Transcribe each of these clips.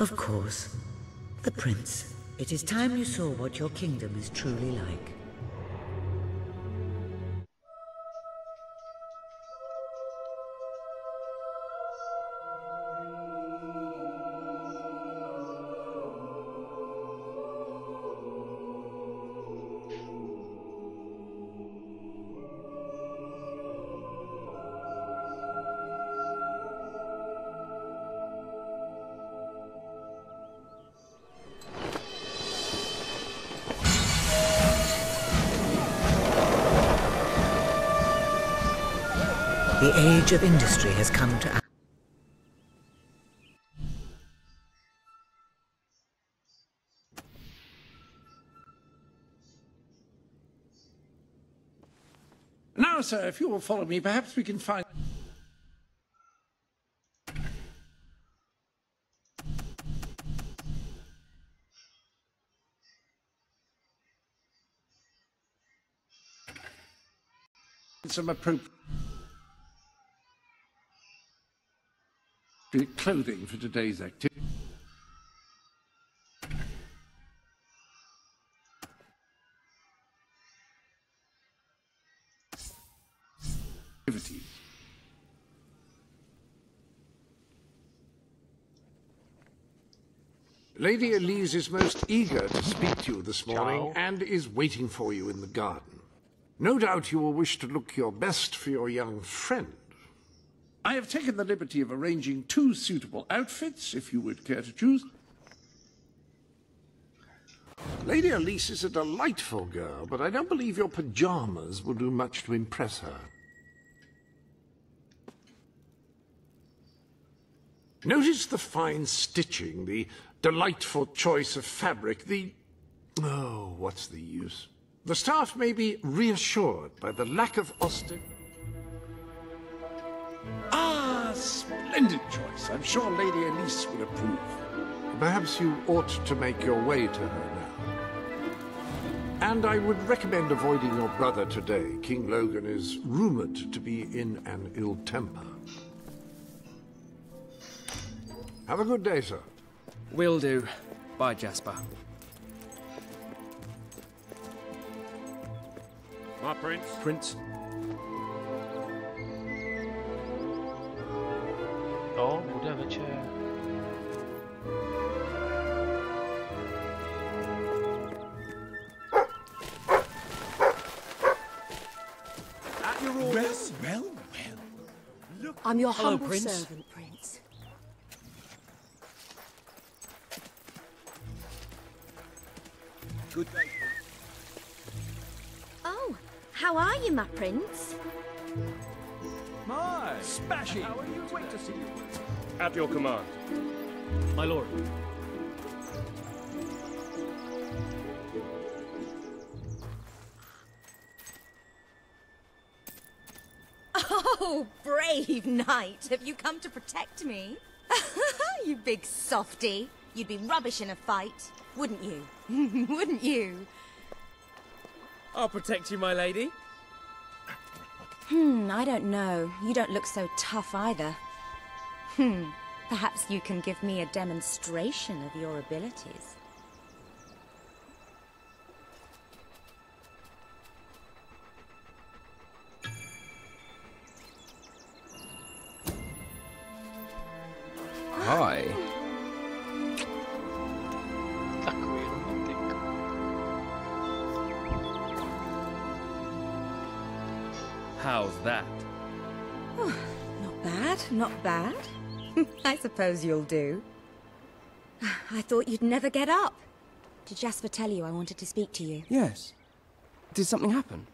Of course. The prince. It is time you saw what your kingdom is truly like. The age of industry has come to... Now, sir, if you will follow me, perhaps we can find... some appropriate clothing for today's activity. Lady Elise is most eager to speak to you this morning and is waiting for you in the garden. No doubt you will wish to look your best for your young friend. I have taken the liberty of arranging 2 suitable outfits, if you would care to choose. Lady Elise is a delightful girl, but I don't believe your pajamas will do much to impress her. Notice the fine stitching, the delightful choice of fabric, oh, what's the use? The staff may be reassured by the lack of austerity. Ah, splendid choice. I'm sure Lady Elise will approve. Perhaps you ought to make your way to her now. And I would recommend avoiding your brother today. King Logan is rumored to be in an ill temper. Have a good day, sir. Will do. Bye, Jasper. My prince. Prince. Oh, borde have a chair. At your orders. Well. Look, I'm your Hello, humble Prince. servant, Prince. Good day. Oh, how are you, my prince? My Spashy. How are you? Wait to see you. At your command. My lord. Oh, brave knight. Have you come to protect me? You big softy. You'd be rubbish in a fight, wouldn't you? Wouldn't you? I'll protect you, my lady. I don't know. You don't look so tough either. Perhaps you can give me a demonstration of your abilities. Hi. How's that? Not bad, not bad. I suppose you'll do. I thought you'd never get up. Did Jasper tell you I wanted to speak to you? Yes. Did something happen?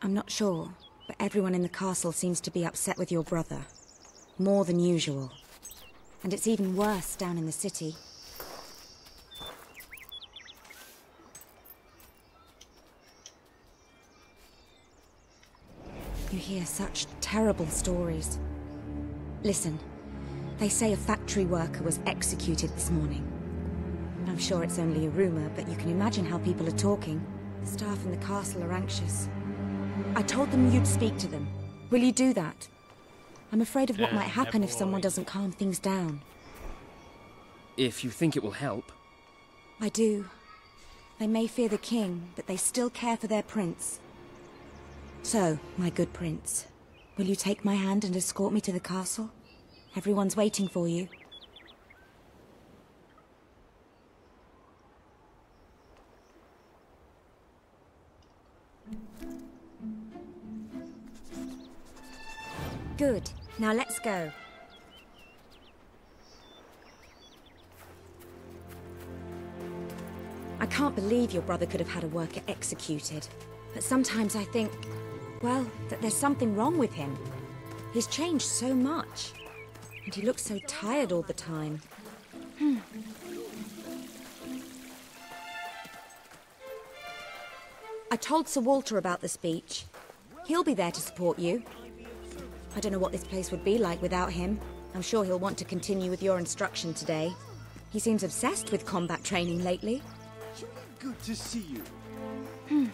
I'm not sure, but everyone in the castle seems to be upset with your brother. More than usual. And it's even worse down in the city. You hear such terrible stories. Listen, they say a factory worker was executed this morning. I'm sure it's only a rumor, but you can imagine how people are talking. The staff in the castle are anxious. I told them you'd speak to them. Will you do that? I'm afraid of what might happen if someone doesn't calm things down. If you think it will help. I do. They may fear the king, but they still care for their prince. So, my good prince, will you take my hand and escort me to the castle? Everyone's waiting for you. Good. Now let's go. I can't believe your brother could have had a worker executed. But sometimes I think, well, that there's something wrong with him. He's changed so much. And he looks so tired all the time. I told Sir Walter about the speech. He'll be there to support you. I don't know what this place would be like without him. I'm sure he'll want to continue with your instruction today. He seems obsessed with combat training lately. Good to see you.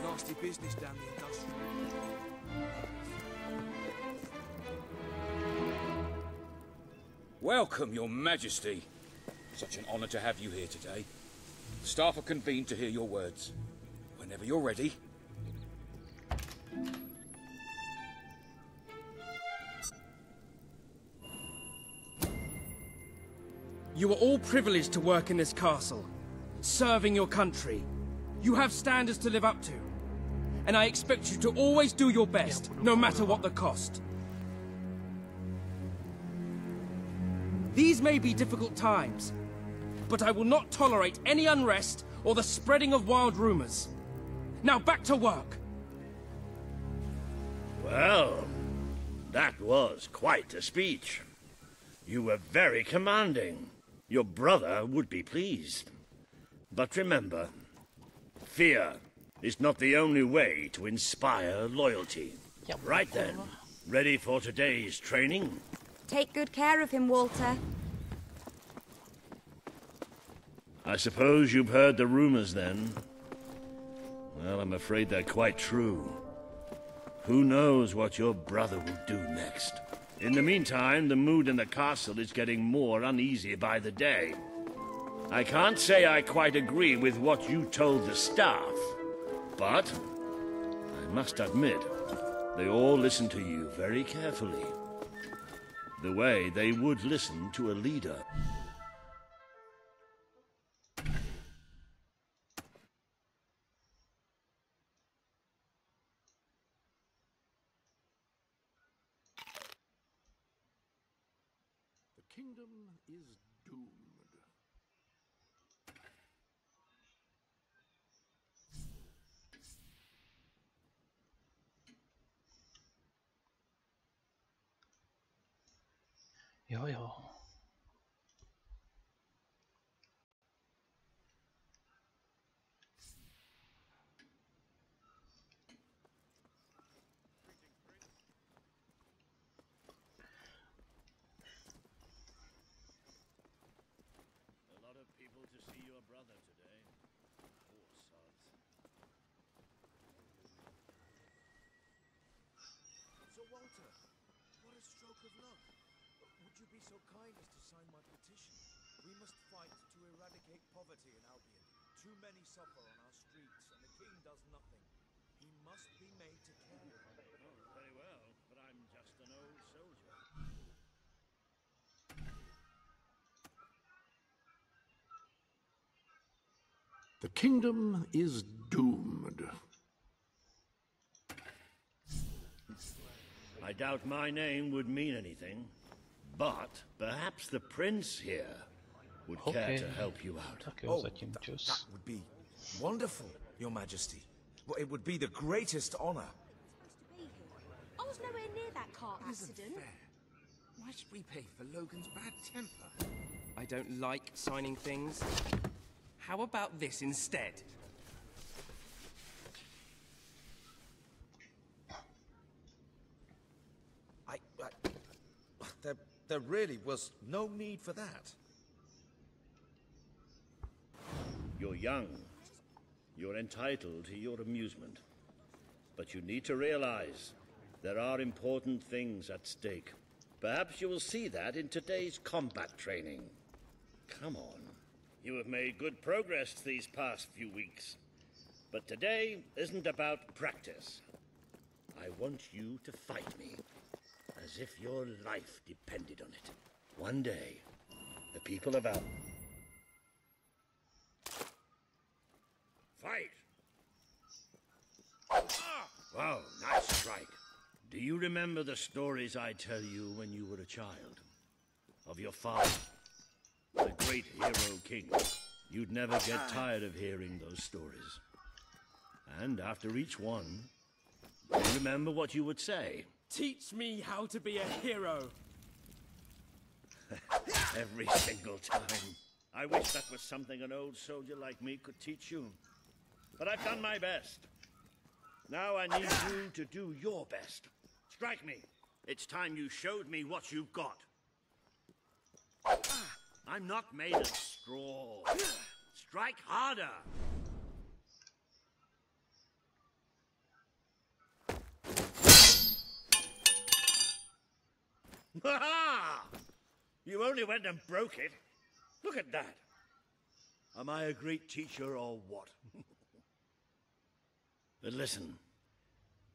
Nasty business down the industrial. Welcome, Your Majesty. Such an honor to have you here today. The staff are convened to hear your words. Whenever you're ready. You are all privileged to work in this castle, serving your country. You have standards to live up to. And I expect you to always do your best, no matter what the cost. These may be difficult times, but I will not tolerate any unrest or the spreading of wild rumors. Now back to work! Well, that was quite a speech. You were very commanding. Your brother would be pleased. But remember, fear is not the only way to inspire loyalty. Right then, ready for today's training? Take good care of him, Walter. I suppose you've heard the rumors then? Well, I'm afraid they're quite true. Who knows what your brother will do next? In the meantime, the mood in the castle is getting more uneasy by the day. I can't say I quite agree with what you told the staff, but I must admit, they all listen to you very carefully. The way they would listen to a leader. The kingdom is doomed. Jo, jo. A lot of people to see your brother today. Poor sods. Sir Walter, what a stroke of luck. Would you be so kind as to sign my petition? We must fight to eradicate poverty in Albion. Too many suffer on our streets, and the king does nothing. He must be made to care. Oh, very well, but I'm just an old soldier. The kingdom is doomed. I doubt my name would mean anything, but perhaps the prince here would care to help you out. Tak jo, zatím čus. That would be wonderful, Your Majesty. Well, it would be the greatest honor. I was nowhere near that car accident. Why should we pay for Logan's bad temper? I don't like signing things. How about this instead? There really was no need for that. You're young. You're entitled to your amusement. But you need to realize there are important things at stake. Perhaps you will see that in today's combat training. Come on. You have made good progress these past few weeks. But today isn't about practice. I want you to fight me, as if your life depended on it. One day, the people of Al... Fight! Wow, nice strike. Do you remember the stories I tell you when you were a child? Of your father, the great hero king. You'd never get tired of hearing those stories. And after each one, you remember what you would say. Teach me how to be a hero. Every single time. I wish that was something an old soldier like me could teach you. But I've done my best. Now I need you to do your best. Strike me. It's time you showed me what you've got. I'm not made of straw. Strike harder. Ha! You only went and broke it. Look at that. Am I a great teacher or what? But listen,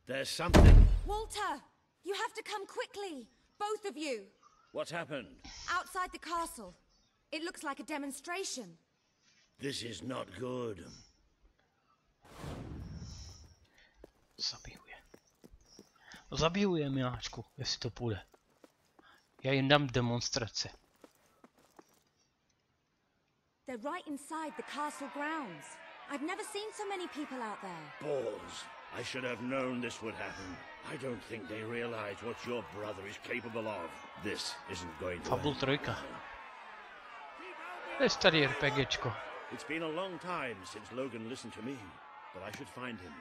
there's something... Walter! You have to come quickly! Both of you! What's happened? Outside the castle. It looks like a demonstration. This is not good. Zabiju je. Zabiju je, miláčku, jestli to půjde. Já jim dám demonstrace. They're right inside the castle grounds. I've never seen so many people out there. Balls. I should have known this would happen. I don't think they realize what your brother is capable of. This isn't going to Fable end. 3. To je starý RPGčko. It's been a long time since Logan listened to me, but I should find him.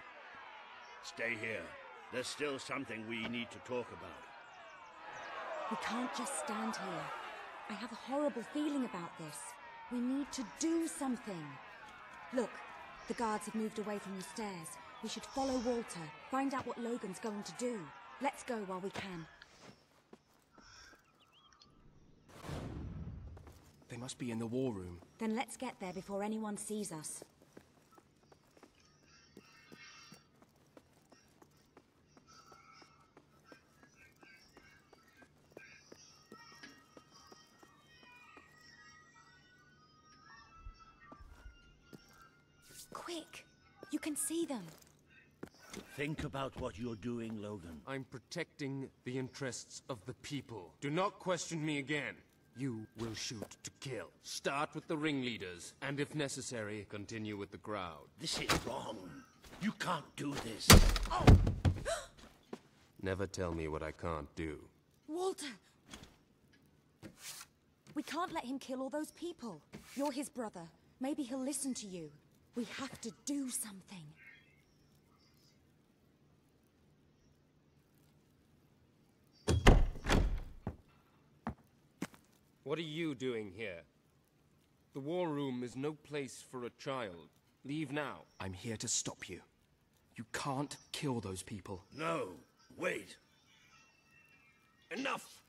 Stay here. There's still something we need to talk about. We can't just stand here. I have a horrible feeling about this. We need to do something. Look, the guards have moved away from the stairs. We should follow Walter, find out what Logan's going to do. Let's go while we can. They must be in the war room. Then let's get there before anyone sees us. Quick! You can see them. Think about what you're doing, Logan. I'm protecting the interests of the people. Do not question me again. You will shoot to kill. Start with the ringleaders, and if necessary, continue with the crowd. This is wrong. You can't do this. Oh! Never tell me what I can't do. Walter! We can't let him kill all those people. You're his brother. Maybe he'll listen to you. We have to do something. What are you doing here? The war room is no place for a child. Leave now. I'm here to stop you. You can't kill those people. No, wait. Enough!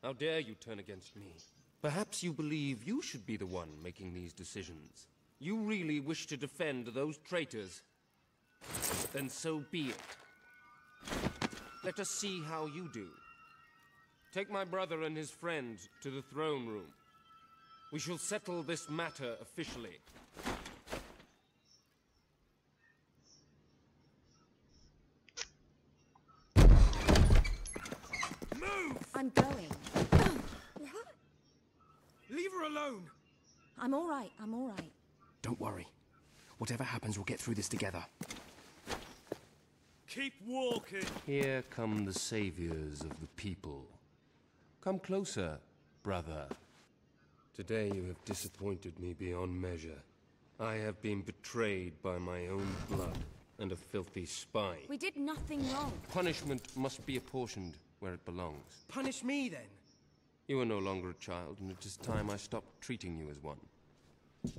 How dare you turn against me? Perhaps you believe you should be the one making these decisions. You really wish to defend those traitors? Then so be it. Let us see how you do. Take my brother and his friend to the throne room. We shall settle this matter officially. Move! I'm going. Leave her alone! I'm all right, I'm all right. Don't worry. Whatever happens, we'll get through this together. Keep walking. Here come the saviors of the people. Come closer, brother. Today you have disappointed me beyond measure. I have been betrayed by my own blood and a filthy spy. We did nothing wrong. Punishment must be apportioned where it belongs. Punish me, then. You are no longer a child, and it is time I stopped treating you as one.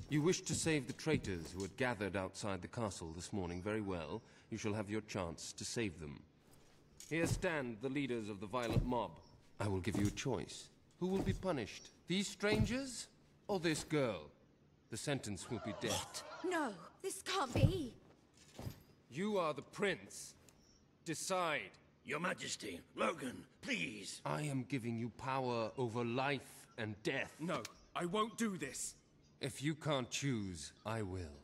You wish to save the traitors who had gathered outside the castle this morning. Very well. You shall have your chance to save them. Here stand the leaders of the violent mob. I will give you a choice. Who will be punished? These strangers? Or this girl? The sentence will be death. No, this can't be. You are the prince. Decide. Your Majesty, Logan, please. I am giving you power over life and death. No, I won't do this. If you can't choose, I will.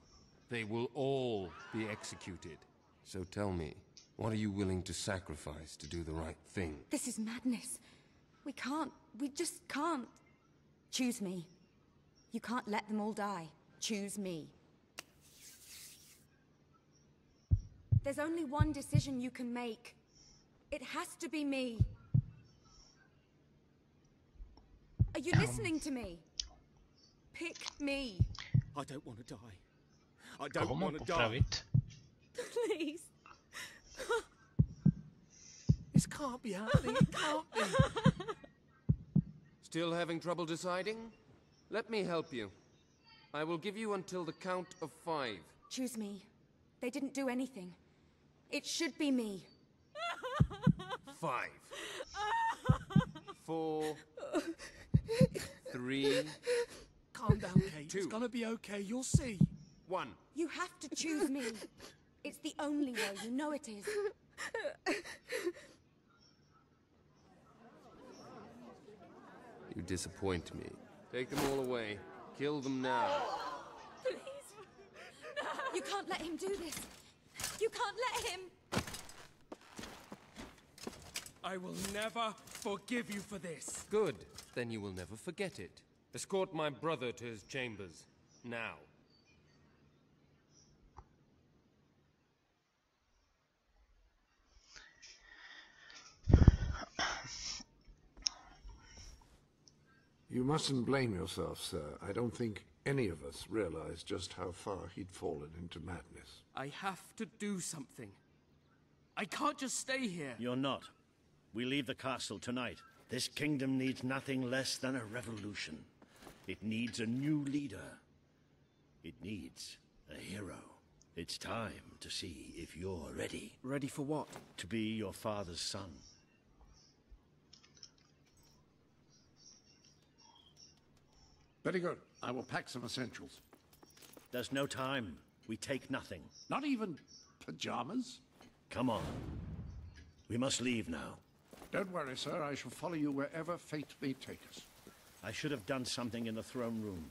They will all be executed. So tell me, what are you willing to sacrifice to do the right thing? This is madness. We just can't. Choose me. You can't let them all die. Choose me. There's only one decision you can make. It has to be me. Are you listening to me? Pick me. I don't want to die. I don't want to die. Please. This can't be happening. It can't be. Still having trouble deciding? Let me help you. I will give you until the count of 5. Choose me. They didn't do anything. It should be me. 5. 4. 3. Calm down, Kate. 2. It's gonna be okay. You'll see. 1. You have to choose me. It's the only way. You know it is. You disappoint me. Take them all away. Kill them now. Please. No. You can't let him do this. You can't let him. I will never forgive you for this. Good. Then you will never forget it. Escort my brother to his chambers. Now. You mustn't blame yourself, sir. I don't think any of us realized just how far he'd fallen into madness. I have to do something. I can't just stay here. You're not. We leave the castle tonight. This kingdom needs nothing less than a revolution. It needs a new leader. It needs a hero. It's time to see if you're ready. Ready for what? To be your father's son. Very good. I will pack some essentials. There's no time. We take nothing. Not even pajamas? Come on. We must leave now. Don't worry, sir. I shall follow you wherever fate may take us. I should have done something in the throne room.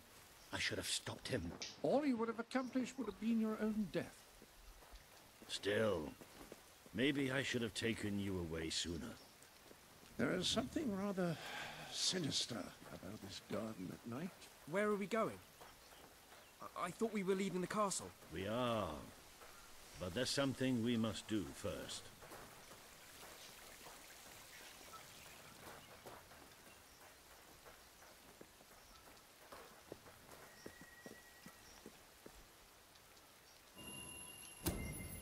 I should have stopped him. All you would have accomplished would have been your own death. Still, maybe I should have taken you away sooner. There is something rather sinister about this garden at night. Where are we going? I thought we were leaving the castle. We are. But there's something we must do first.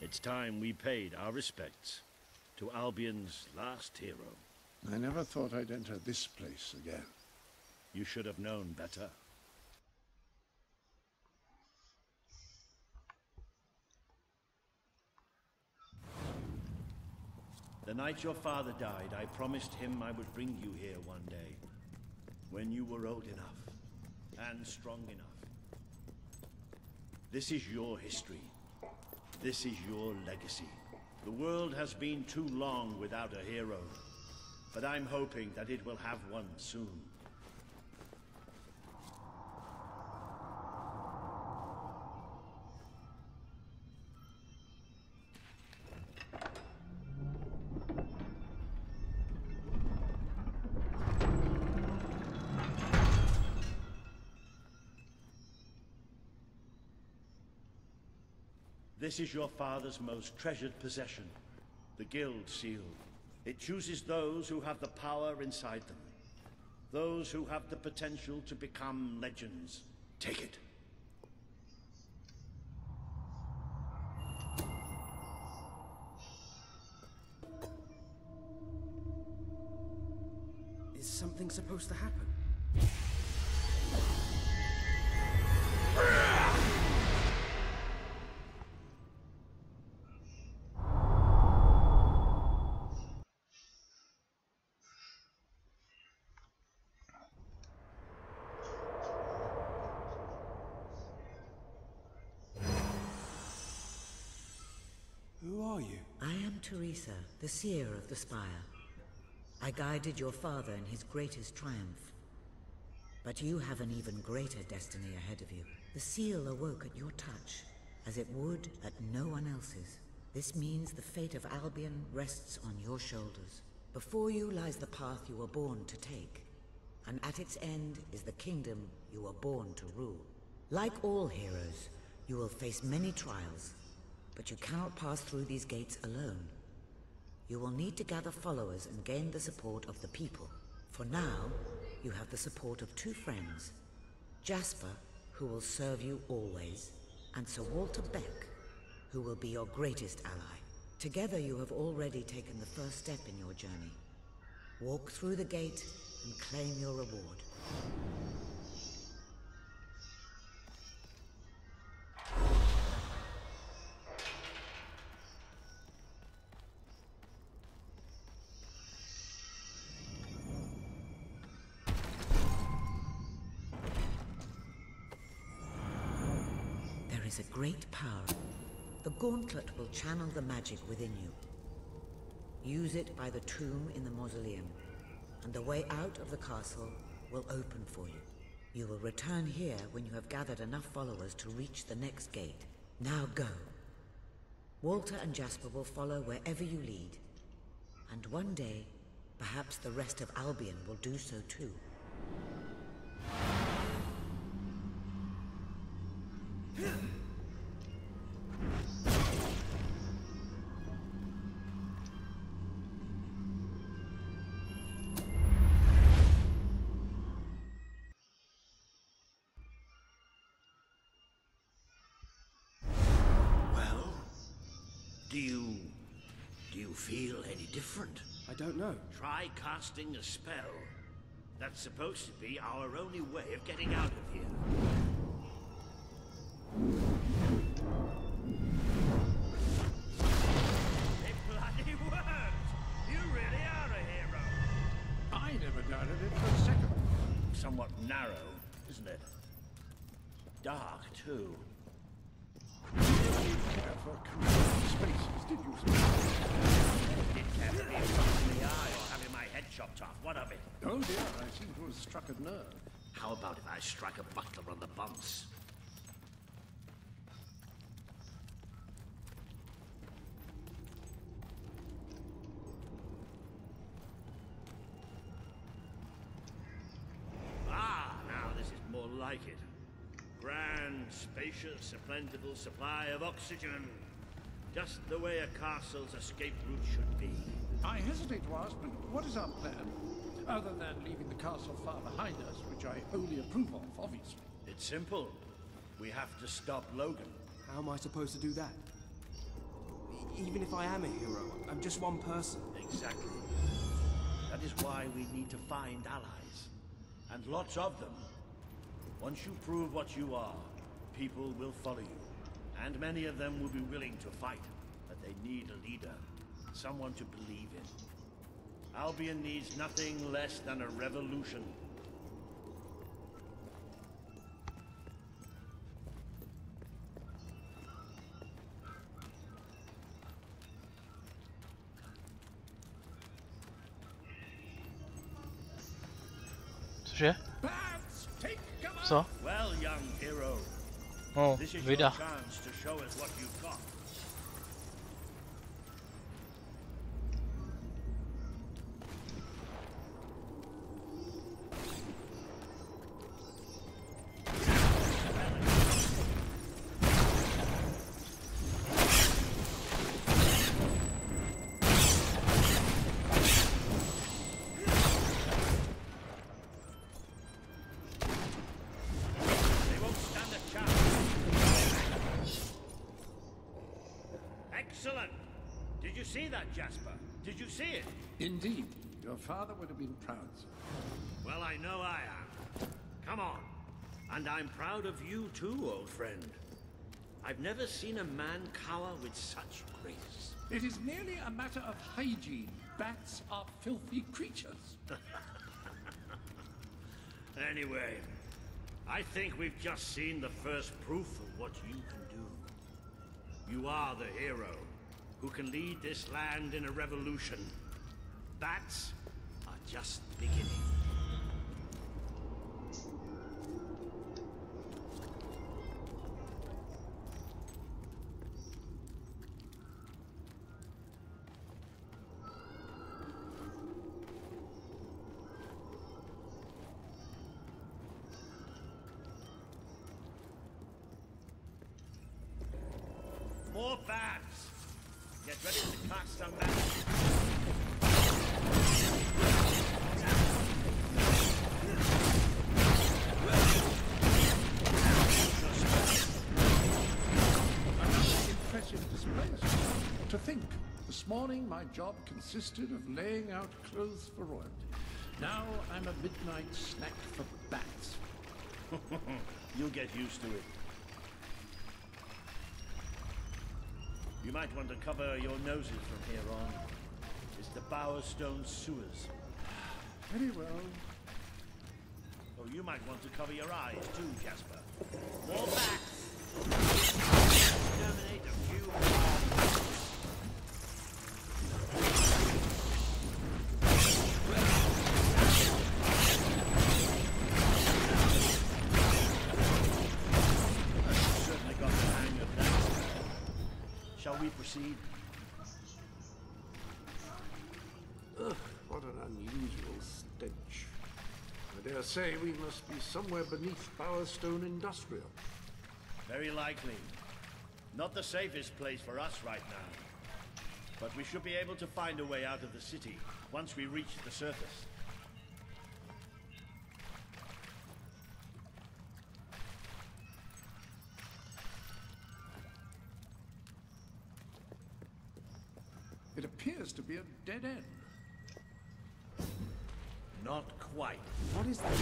It's time we paid our respects to Albion's last hero. I never thought I'd enter this place again. You should have known better. The night your father died, I promised him I would bring you here one day, when you were old enough and strong enough. This is your history. This is your legacy. The world has been too long without a hero, but I'm hoping that it will have one soon. This is your father's most treasured possession, the Guild Seal. It chooses those who have the power inside them, those who have the potential to become legends. Take it. Is something supposed to happen? Teresa, the seer of the spire. I guided your father in his greatest triumph. But you have an even greater destiny ahead of you. The seal awoke at your touch, as it would at no one else's. This means the fate of Albion rests on your shoulders. Before you lies the path you were born to take, and at its end is the kingdom you were born to rule. Like all heroes, you will face many trials, but you cannot pass through these gates alone. You will need to gather followers and gain the support of the people. For now, you have the support of two friends. Jasper, who will serve you always, and Sir Walter Beck, who will be your greatest ally. Together you have already taken the first step in your journey. Walk through the gate and claim your reward. There is a great power. The gauntlet will channel the magic within you. Use it by the tomb in the mausoleum, and the way out of the castle will open for you. You will return here when you have gathered enough followers to reach the next gate. Now go. Walter and Jasper will follow wherever you lead. And one day, perhaps the rest of Albion will do so too. Do you feel any different? I don't know. Try casting a spell. That's supposed to be our only way of getting out of here. It bloody worked! You really are a hero! I never doubted it for a second. Somewhat narrow, isn't it? Dark, too. You didn't care for confined spaces, did you, sir? Didn't care for being shot in the eye or having my head chopped off. What of it? Oh dear, I seem to have struck a nerve. How about if I strike a butler on the bumps? Ah, now this is more like it. Grand, spacious, a plentiful supply of oxygen. Just the way a castle's escape route should be. I hesitate to ask, but what is our plan? Other than leaving the castle far behind us, which I wholly approve of, obviously. It's simple. We have to stop Logan. How am I supposed to do that? Even if I am a hero, I'm just one person. Exactly. That is why we need to find allies. And lots of them. Once you prove what you are, people will follow you. And many of them will be willing to fight. But they need a leader. Someone to believe in. Albion needs nothing less than a revolution. Cože? Co? Well, young hero. Oh, This is your vida. chance to show us what you've got. Excellent! Did you see that, Jasper? Did you see it? Indeed. Your father would have been proud, sir. Well, I know I am. Come on. And I'm proud of you too, old friend. I've never seen a man cower with such grace. It is merely a matter of hygiene. Bats are filthy creatures. Anyway, I think we've just seen the first proof of what you can do. You are the hero. who can lead this land in a revolution. Bats are just beginning. More bats! Get ready to cast some magic. Impressive displays. To think, this morning my job consisted of laying out clothes for royalty. Now I'm a midnight snack for bats. You'll get used to it. You might want to cover your noses from here on. It's the Bowerstone sewers. Very well. Oh, you might want to cover your eyes too, Jasper. More bats! Exterminate a few more. Certainly got the hang of that. Shall we proceed? Ugh, what an unusual stench. I dare say we must be somewhere beneath Bowerstone Industrial. Very likely. Not the safest place for us right now. But we should be able to find a way out of the city once we reach the surface. It appears to be a dead end. Not quite. What is that?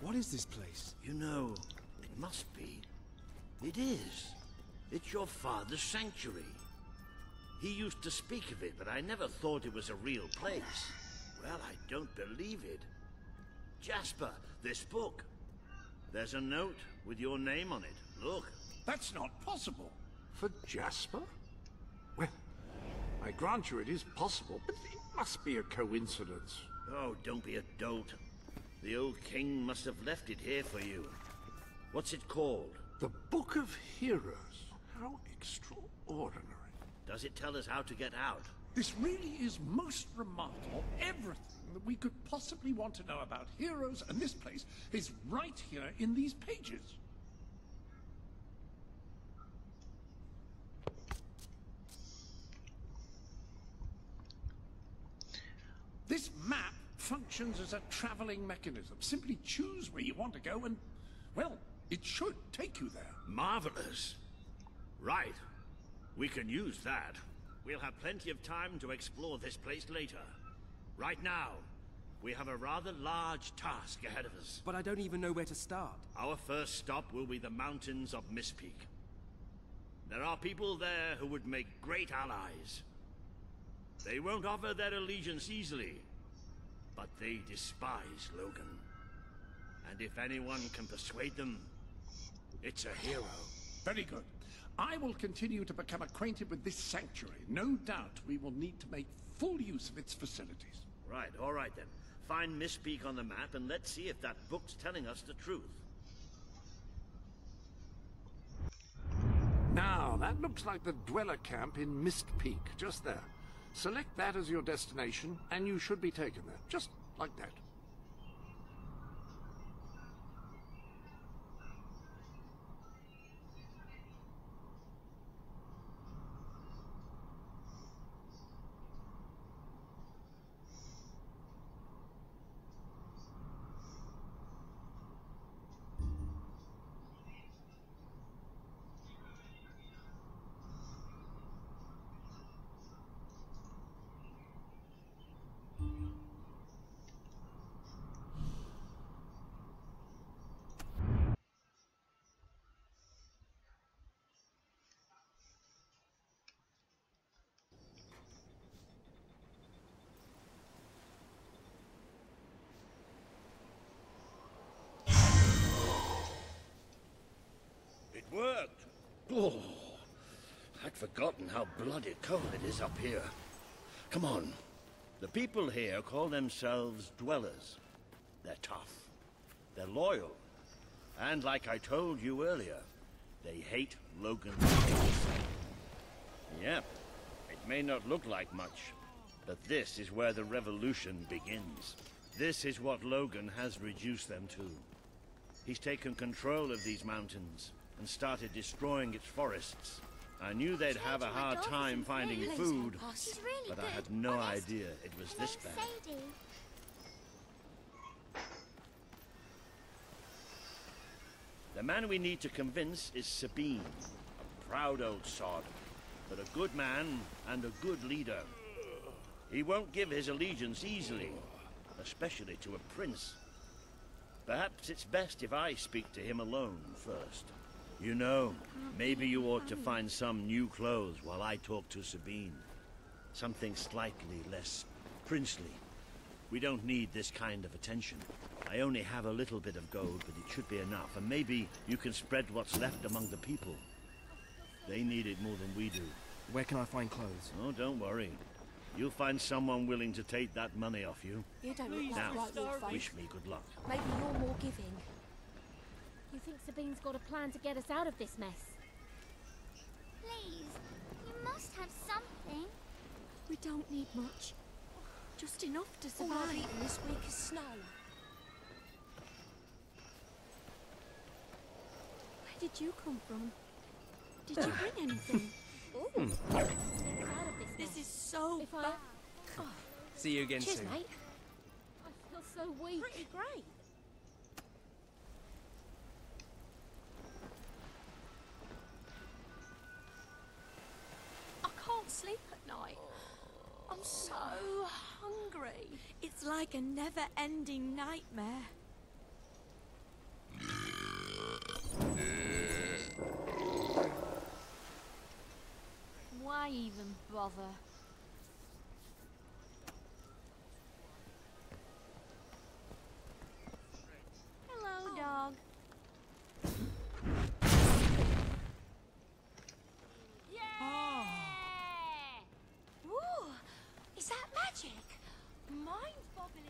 What is this place? You know, it must be. It is. It's your father's sanctuary. He used to speak of it, but I never thought it was a real place. Well, I don't believe it. Jasper, this book. There's a note with your name on it. Look. That's not possible. For Jasper? Well, I grant you it is possible, but it must be a coincidence. Oh, don't be a dolt. The old king must have left it here for you. What's it called? The Book of Heroes. How extraordinary. Does it tell us how to get out? This really is most remarkable. Everything that we could possibly want to know about heroes and this place is right here in these pages. This map functions as a traveling mechanism. Simply choose where you want to go and, well, it should take you there. Marvelous. Right. We can use that. We'll have plenty of time to explore this place later. Right now, we have a rather large task ahead of us. But I don't even know where to start. Our first stop will be the mountains of Mistpeak. There are people there who would make great allies. They won't offer their allegiance easily, but they despise Logan. And if anyone can persuade them, it's a hero. Very good. I will continue to become acquainted with this sanctuary. No doubt we will need to make full use of its facilities. Right, all right then. Find Mistpeak on the map and let's see if that book's telling us the truth. Now, that looks like the dweller camp in Mistpeak, just there. Select that as your destination, and you should be taken there, just like that. how bloody cold it is up here. Come on. The people here call themselves dwellers. They're tough. They're loyal. And like I told you earlier, they hate Logan's kids. Yep. It may not look like much, but this is where the revolution begins. This is what Logan has reduced them to. He's taken control of these mountains and started destroying its forests. I knew they'd have a hard time finding food, but I had no idea it was this bad. The man we need to convince is Sabine, a proud old sod, but a good man and a good leader. He won't give his allegiance easily, especially to a prince. Perhaps it's best if I speak to him alone first. You know, maybe you ought to find some new clothes while I talk to Sabine. Something slightly less princely. We don't need this kind of attention. I only have a little bit of gold, but it should be enough. And maybe you can spread what's left among the people. They need it more than we do. Where can I find clothes? Oh, don't worry. You'll find someone willing to take that money off you. You don't look Now, like Wolf. wish me good luck. Maybe you're more giving. You think Sabine's got a plan to get us out of this mess? Please, you must have something. We don't need much. Just enough to survive. All I've eaten this week is snow. Where did you come from? Did you bring anything? Ooh. This is so bad. Oh. See you again Cheers, soon. Mate. I feel so weak. Pretty great. I can't sleep at night. I'm so hungry. It's like a never-ending nightmare. Why even bother? Hello, dog. Yeah! Ooh, is that magic? Mind-boggling.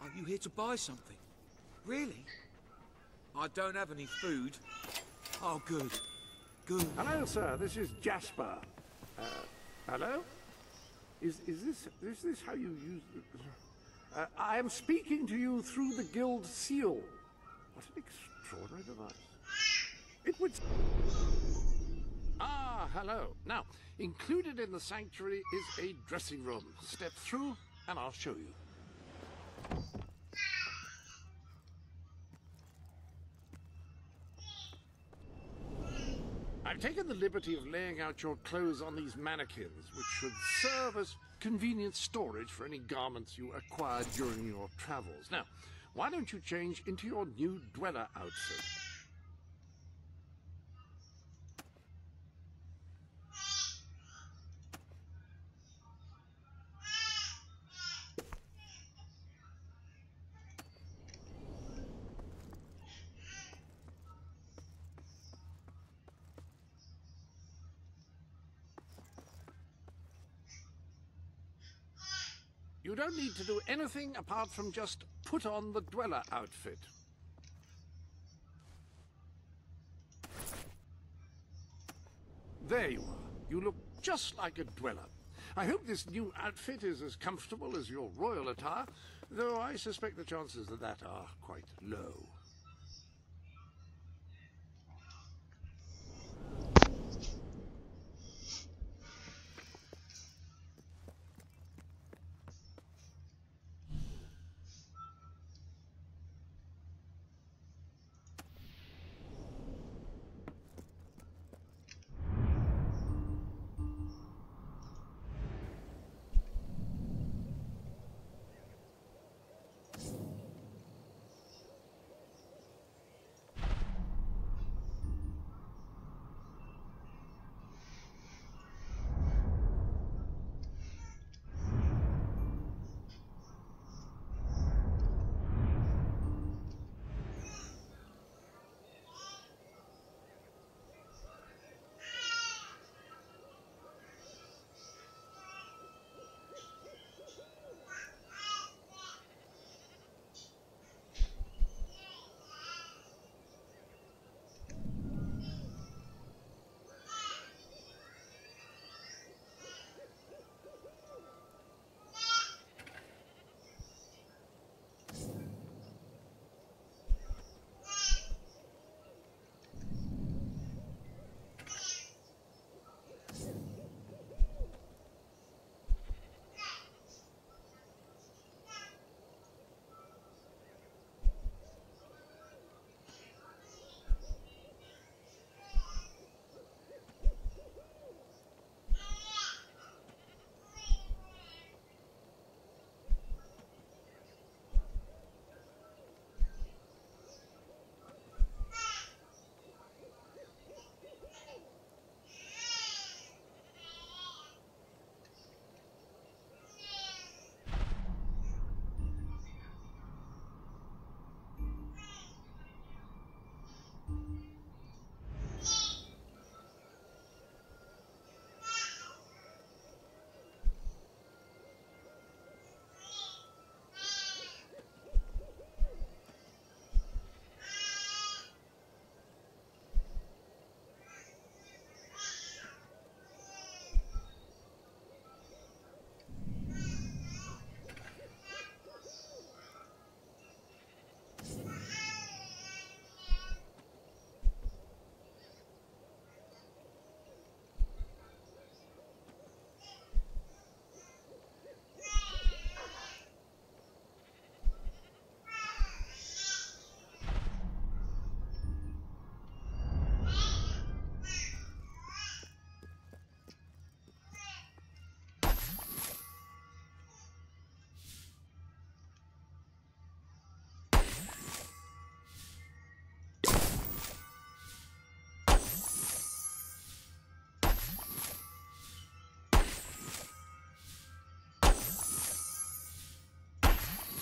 Are you here to buy something? Really? I don't have any food. Oh, good. Good. Hello, sir. This is Jasper. Hello? Is this how you use the... I am speaking to you through the guild seal. What an extraordinary device. It would... Ah, hello. Now, included in the sanctuary is a dressing room. Step through and I'll show you. I've taken the liberty of laying out your clothes on these mannequins, which should serve as convenient storage for any garments you acquired during your travels. Now, why don't you change into your new dweller outfit? You don't need to do anything apart from just put on the dweller outfit. There you are. You look just like a dweller. I hope this new outfit is as comfortable as your royal attire, though I suspect the chances of that are quite low.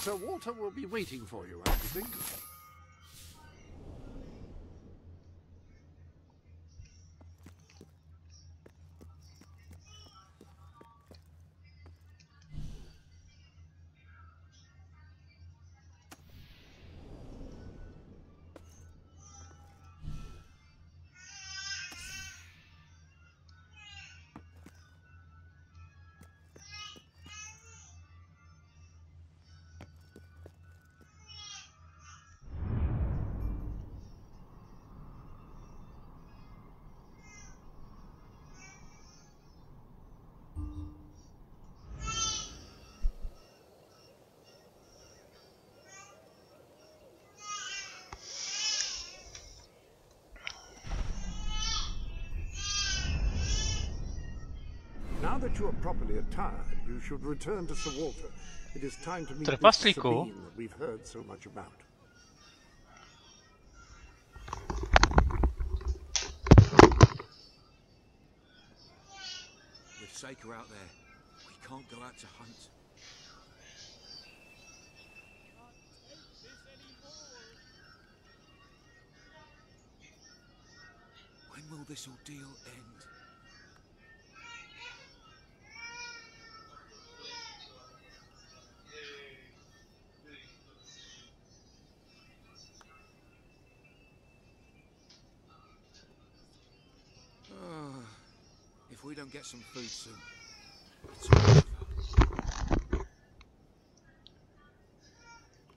Sir Walter will be waiting for you, I think. Now that you are properly attired, you should return to Sir Walter. It is time to meet this Trpaslíku. Sabine that we've heard so much about. With Saker out there, we can't go out to hunt. When will this ordeal end? If we don't get some food soon, it's all over.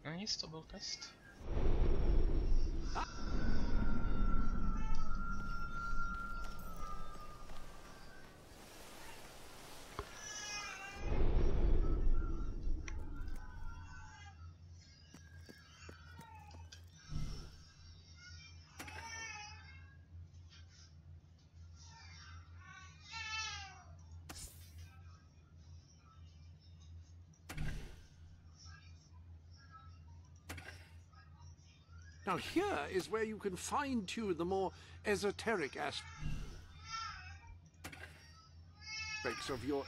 No nic, to byl test. Now here is where you can fine-tune the more esoteric aspects of your